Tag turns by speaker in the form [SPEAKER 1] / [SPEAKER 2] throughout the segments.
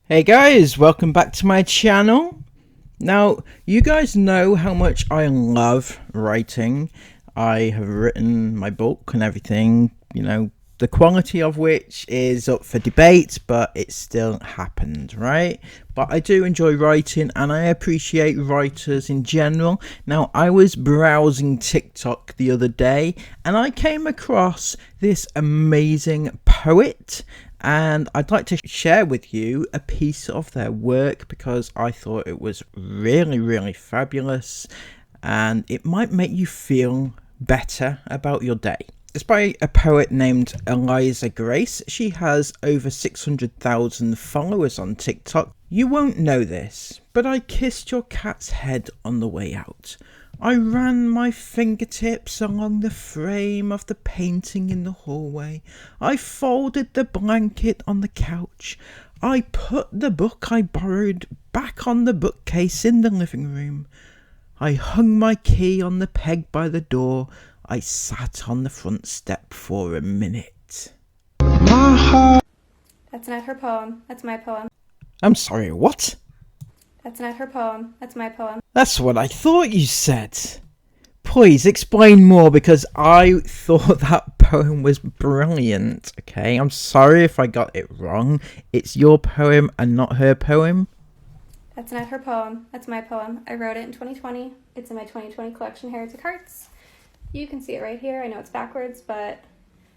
[SPEAKER 1] Hey guys, welcome back to my channel. Now, you guys know how much I love writing. I have written my book and everything, the quality of which is up for debate, but it still happened, right? But I do enjoy writing and I appreciate writers in general. Now, I was browsing TikTok the other day and I came across this amazing poet, and I'd like to share with you a piece of their work because I thought it was really fabulous and it might make you feel better about your day. It's by a poet named Eliza Grace. She has over 600,000 followers on TikTok. You won't know this, but I kissed your cat's head on the way out. I ran my fingertips along the frame of the painting in the hallway. I folded the blanket on the couch. I put the book I borrowed back on the bookcase in the living room. I hung my key on the peg by the door. I sat on the front step for a minute.
[SPEAKER 2] That's not her poem. That's my poem.
[SPEAKER 1] I'm sorry, what?
[SPEAKER 2] That's not her poem. That's my poem.
[SPEAKER 1] That's what I thought you said. Please explain more because I thought that poem was brilliant, okay? I'm sorry if I got it wrong. It's your poem and not her poem.
[SPEAKER 2] That's not her poem. That's my poem. I wrote it in 2020. It's in my 2020 collection, Heretic Hearts. You can see it right here. I know it's backwards, but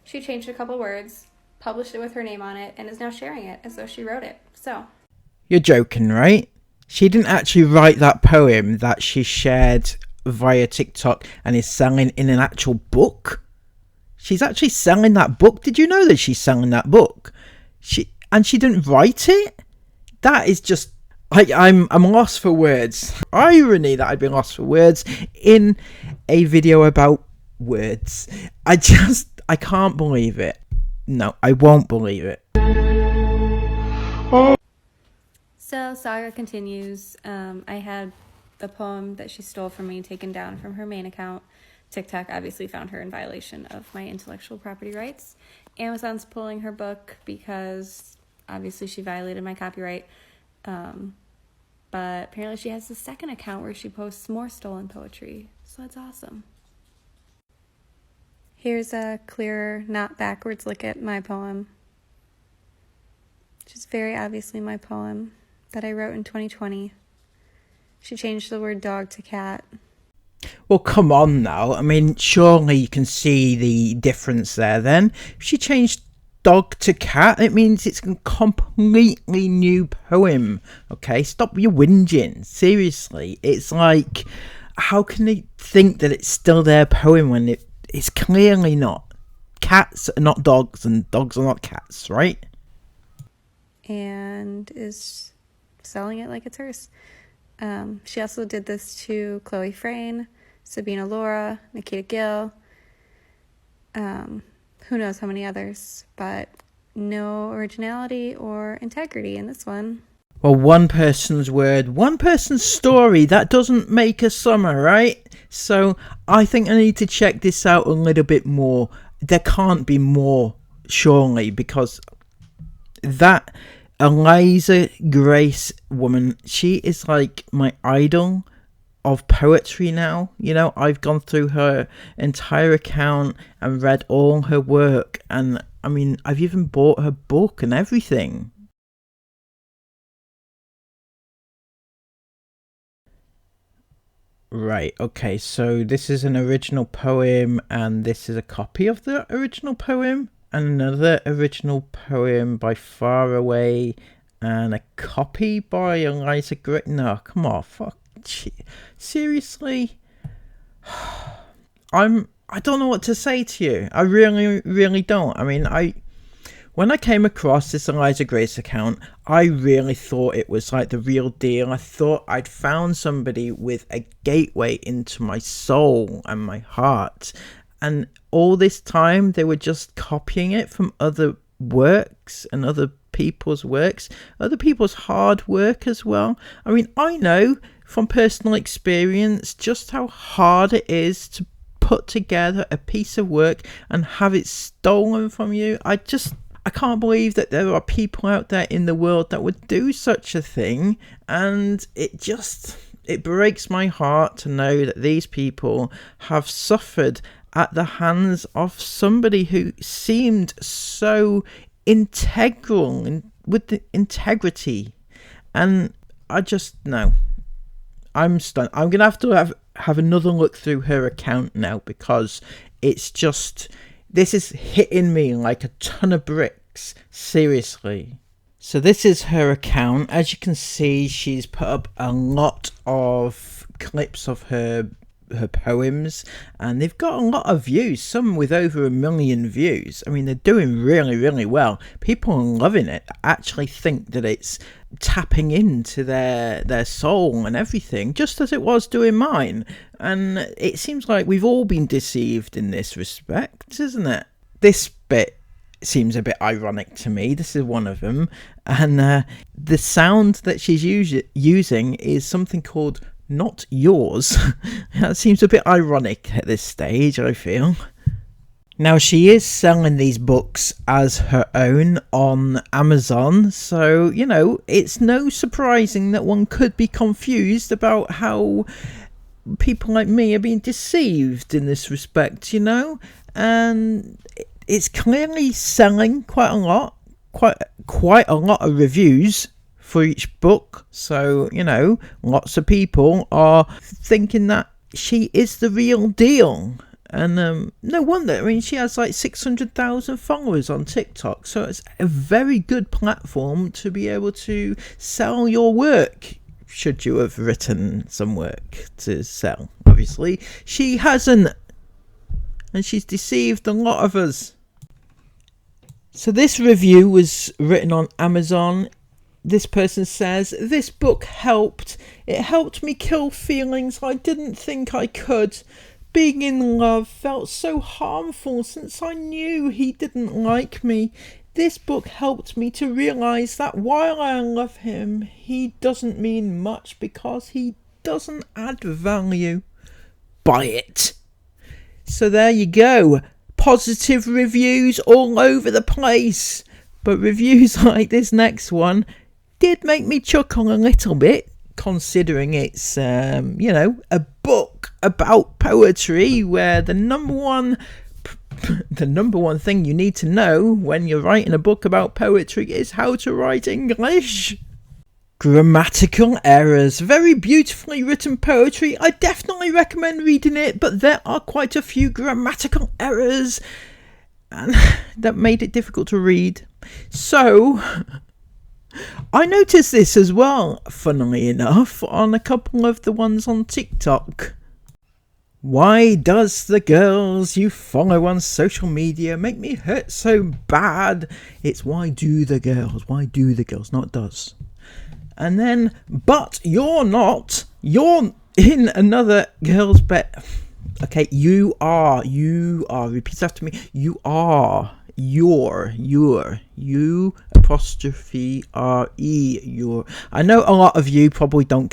[SPEAKER 2] she changed a couple words, published it with her name on it, and is now sharing it as though she wrote it. So.
[SPEAKER 1] You're joking, right? She didn't actually write that poem that she shared via TikTok and is selling in an actual book. She's actually selling that book. Did you know that she's selling that book? She didn't write it? That is just... I'm lost for words. Irony that I'd be lost for words in a video about words. I can't believe it. No, I won't believe it.
[SPEAKER 2] So, saga continues. I had the poem that she stole from me taken down from her main account. TikTok obviously found her in violation of my intellectual property rights. Amazon's pulling her book because obviously she violated my copyright. But apparently she has a second account where she posts more stolen poetry. So that's awesome. Here's a clearer, not backwards look at my poem, which is very obviously my poem that I wrote in 2020. She changed the word dog to cat.
[SPEAKER 1] Well, come on now. I mean, surely you can see the difference there then. If she changed dog to cat, it means it's a completely new poem. Okay, stop your whinging. Seriously, it's like, how can they think that it's still their poem when it's clearly not? Cats are not dogs and dogs are not cats, right?
[SPEAKER 2] And is selling it like it's hers. She also did this to Chloe Frayne, Sabina Laura, Nikita Gill, who knows how many others, but no originality or integrity in this one.
[SPEAKER 1] Well, one person's word, one person's story, that doesn't make a summer, right? So I think I need to check this out a little bit more. There can't be more, surely, because that Eliza Grace woman, she is like my idol of poetry now. I've gone through her entire account and read all her work, and I mean, I've even bought her book and everything. Right, okay, so this is an original poem and this is a copy of the original poem, and another original poem by Far Away, and a copy by Eliza Grace. No, come on, fuck. Seriously? I don't know what to say to you. I really don't. I mean, when I came across this Eliza Grace account, I really thought it was like the real deal. I thought I'd found somebody with a gateway into my soul and my heart. And all this time, they were just copying it from other works and other people's works, other people's hard work as well. I mean, I know from personal experience just how hard it is to put together a piece of work and have it stolen from you. I can't believe that there are people out there in the world that would do such a thing, and it breaks my heart to know that these people have suffered at the hands of somebody who seemed so integral and with the integrity. And I just, no, I'm stunned. I'm gonna have another look through her account now, because it's just, this is hitting me like a ton of bricks, seriously. So this is her account. As you can see, she's put up a lot of clips of her poems, and they've got a lot of views, some with over 1 million views. I mean, they're doing really, really well. People are loving it. I actually think that it's tapping into their soul and everything, just as it was doing mine. And it seems like we've all been deceived in this respect, isn't it? This bit seems a bit ironic to me. This is one of them, and the sound that she's using is something called "not yours." That seems a bit ironic at this stage, I feel. Now, she is selling these books as her own on Amazon, so, you know, it's no surprising that one could be confused about how people like me are being deceived in this respect, you know? And it's clearly selling quite a lot, quite a lot of reviews for each book. So, you know, lots of people are thinking that she is the real deal. And no wonder. I mean, she has like 600,000 followers on TikTok, so it's a very good platform to be able to sell your work, should you have written some work to sell. Obviously she hasn't, and she's deceived a lot of us. So this review was written on Amazon. This person says, "This book helped. It helped me kill feelings I didn't think I could. Being in love felt so harmful since I knew he didn't like me. This book helped me to realise that while I love him, he doesn't mean much because he doesn't add value. Buy it." So there you go. Positive reviews all over the place. But reviews like this next one did make me chuckle a little bit, considering it's, you know, a book about poetry, where the number one thing you need to know when you're writing a book about poetry is how to write English. Grammatical errors. Very beautifully written poetry. I definitely recommend reading it, but there are quite a few grammatical errors, and that made it difficult to read. So I noticed this as well, funnily enough, on a couple of the ones on TikTok. Why does the girls you follow on social media make me hurt so bad? It's why do the girls, not does. And then, but you're not, you're in another girl's bed. Okay, you are, repeat after me. You apostrophe R-E, you're. I know a lot of you probably don't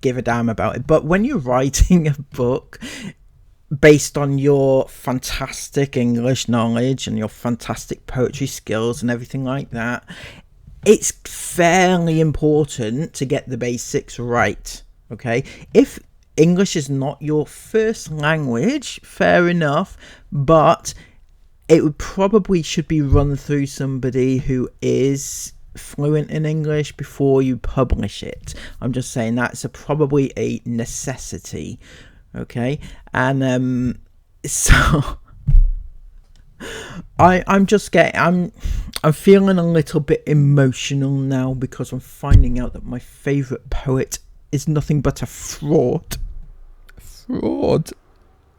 [SPEAKER 1] give a damn about it, but when you're writing a book based on your fantastic English knowledge and your fantastic poetry skills and everything like that, it's fairly important to get the basics right. Okay, if English is not your first language, fair enough, but it would probably should be run through somebody who is fluent in English before you publish it. I'm just saying that's probably a necessity. Okay, and so I'm feeling a little bit emotional now, because I'm finding out that my favourite poet is nothing but a fraud.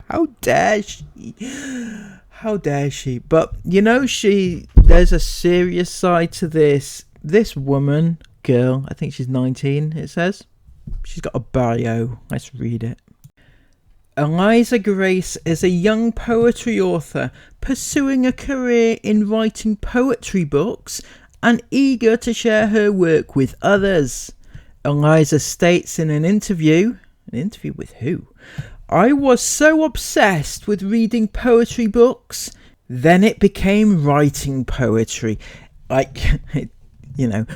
[SPEAKER 1] How dare she? But you know, there's a serious side to this girl. I think she's 19, it says. She's got a bio. Let's read it. Eliza Grace is a young poetry author pursuing a career in writing poetry books and eager to share her work with others. Eliza states in an interview with who? "I was so obsessed with reading poetry books. Then it became writing poetry. Like,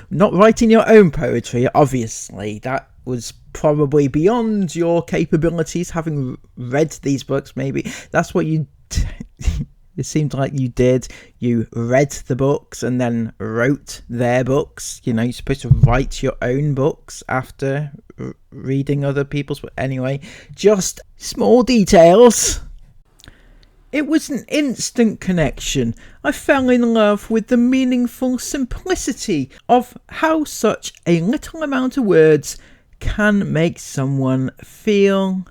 [SPEAKER 1] not writing your own poetry, obviously. That was probably beyond your capabilities, having read these books, maybe. That's what you... It seemed like you did. You read the books and then wrote their books. You're supposed to write your own books after reading other people's. But anyway, just small details. It was an instant connection. I fell in love with the meaningful simplicity of how such a little amount of words can make someone feel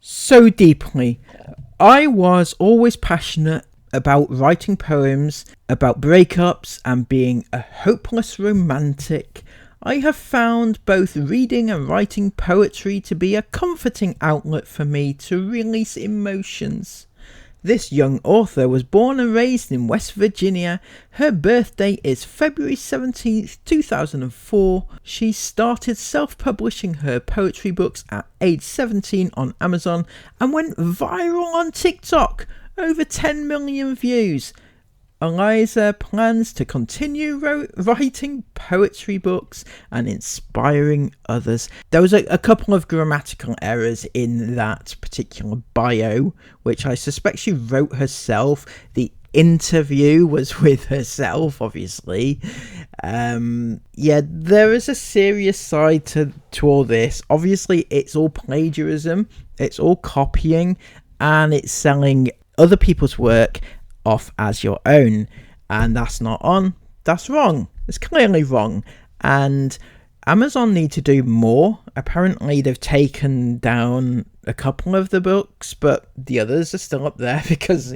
[SPEAKER 1] so deeply. I was always passionate about writing poems, about breakups and being a hopeless romantic. I have found both reading and writing poetry to be a comforting outlet for me to release emotions. This young author was born and raised in West Virginia. Her birthday is February 17th, 2004. She started self-publishing her poetry books at age 17 on Amazon and went viral on TikTok. Over 10 million views. Eliza plans to continue writing poetry books and inspiring others. There was a couple of grammatical errors in that particular bio, which I suspect she wrote herself. The interview was with herself, obviously. There is a serious side to all this. Obviously, it's all plagiarism, it's all copying, and it's selling other people's work off as your own, and that's not on. That's wrong. It's clearly wrong, and Amazon need to do more. Apparently they've taken down a couple of the books, but the others are still up there because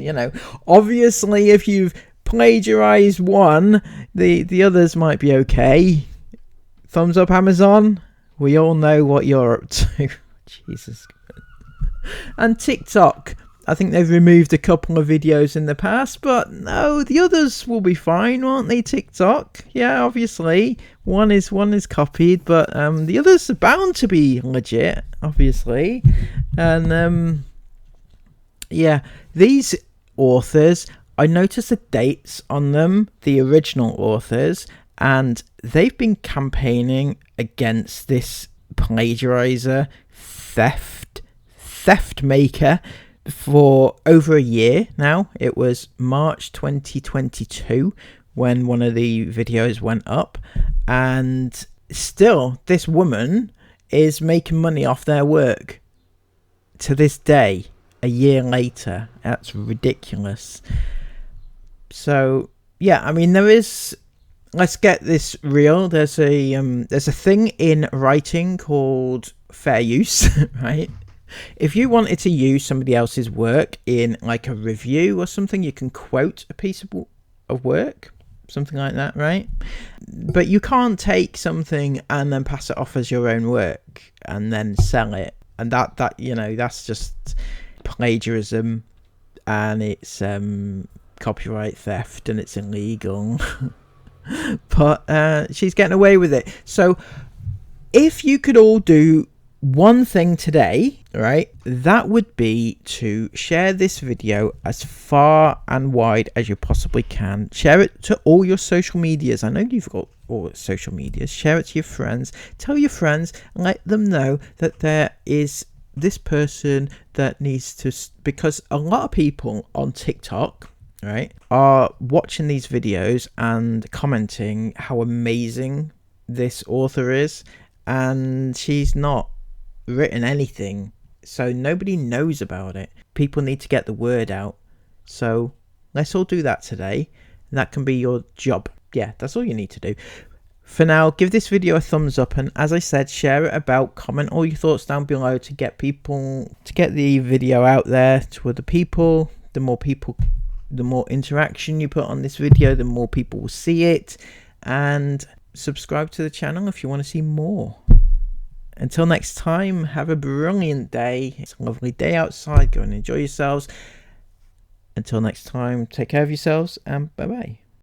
[SPEAKER 1] obviously if you've plagiarized one, the others might be okay. Thumbs up, Amazon. We all know what you're up to. Jesus. And TikTok, I think they've removed a couple of videos in the past, but no, the others will be fine, won't they? TikTok, yeah, obviously one is copied, but the others are bound to be legit, obviously. And these authors, I noticed the dates on them, the original authors, and they've been campaigning against this plagiarizer, theft maker, for over a year now. It was March 2022 when one of the videos went up, and still this woman is making money off their work to this day, a year later. That's ridiculous. So there is, let's get this real. There's a thing in writing called fair use, right? If you wanted to use somebody else's work in like a review or something, you can quote a piece of work, something like that, right? But you can't take something and then pass it off as your own work and then sell it. And that's just plagiarism, and it's copyright theft, and it's illegal. But she's getting away with it. So if you could all do one thing today, right, that would be to share this video as far and wide as you possibly can. Share it to all your social medias. I know you've got all social medias. Share it to your friends. Tell your friends and let them know that there is this person that needs to, because a lot of people on TikTok, right, are watching these videos and commenting how amazing this author is, and she's not written anything, so nobody knows about it. People need to get the word out, so let's all do that today. That can be your job. Yeah, that's all you need to do. For now, give this video a thumbs up, and as I said, share it about, comment all your thoughts down below to get the video out there to other people. The more interaction you put on this video, the more people will see it, and subscribe to the channel if you want to see more. Until next time, have a brilliant day. It's a lovely day outside. Go and enjoy yourselves. Until next time, take care of yourselves, and bye-bye.